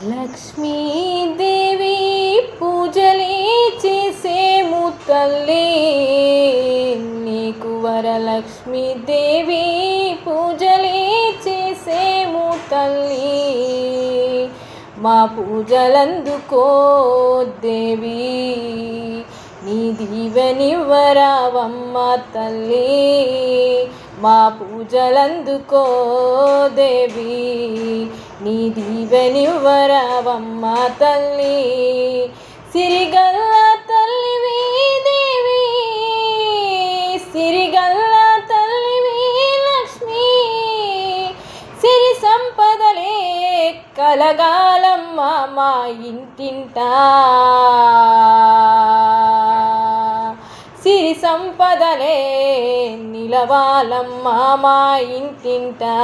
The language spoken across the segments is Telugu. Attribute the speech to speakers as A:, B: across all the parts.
A: లక్ష్మీదేవి పూజలే చేసేము తల్లి, నీకు వరలక్ష్మీదేవి పూజలే చేసేము తల్లి. మా పూజలందుకో దేవి, నీ దీవెనివ్వరావమ్మ తల్లి. మా పూజలందుకో దేవి, నీ దీవెనివ్వరావమ్మ తల్లి. సిరిగల్ల తల్లివి దేవి, సిరిగల్ల తల్లివి లక్ష్మి. సిరి సంపదలే కలగాలమ్మ మా ఇంటింటా, సిరి సంపదలే నిలవాలమ్మ మా ఇంటింటా.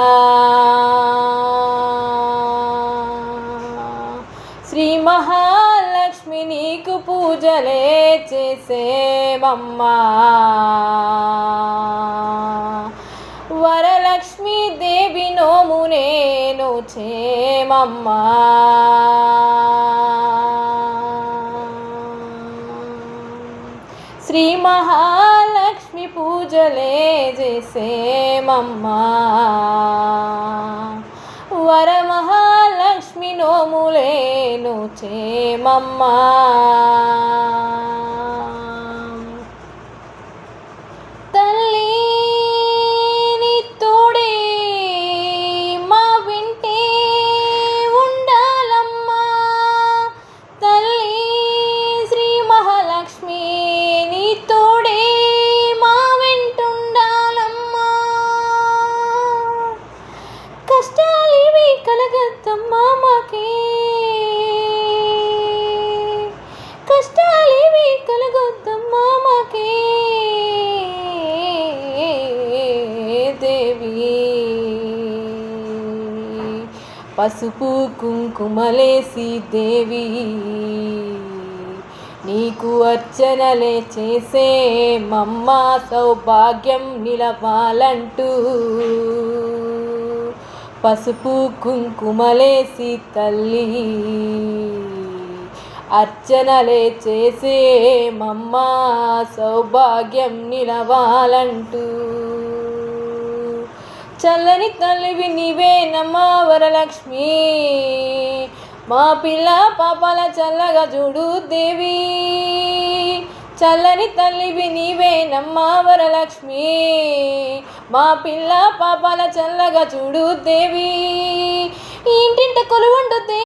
A: శ్రీ మహాలక్ష్మి నీకు పూజలే చేసేమమ్మా, వరలక్ష్మీ దేవి నోము నేను చేమమ్మా. శ్రీ మహాలక్ష్మి పూజలే చేసేమమ్మా, వరమహాలక్ష్మి నోములేను చేమమ్మా. తల్లి నీ తోడే మా వింటే ఉండాలమ్మా. తల్లి శ్రీ మహాలక్ష్మి నీ తోడే మా వెంటుండాలమ్మా. కష్టాలివి కలగద్దమ్మా మాకే, కష్టాలివి కలగద్దమ్మా మాకే దేవి. పసుపు కుంకుమలేసి దేవి, నీకు అర్చనలే చేసే మమ్మ సౌభాగ్యం నిలవాలంటూ. పసుపు కుంకుమలేసి తల్లి, అర్చనలే చేసే మమ్మ సౌభాగ్యం నిలవాలంటూ. చల్లని తల్లివి నీవేనమ్మా వరలక్ష్మి, మా పిల్ల పాపాల చల్లగా చూడు దేవి. చల్లని తల్లివి నీవేనమ్మా వరలక్ష్మి, మా పిల్ల పాపాల చల్లగా చూడు దేవి. ఇంటింట కొలువుండు దేవి.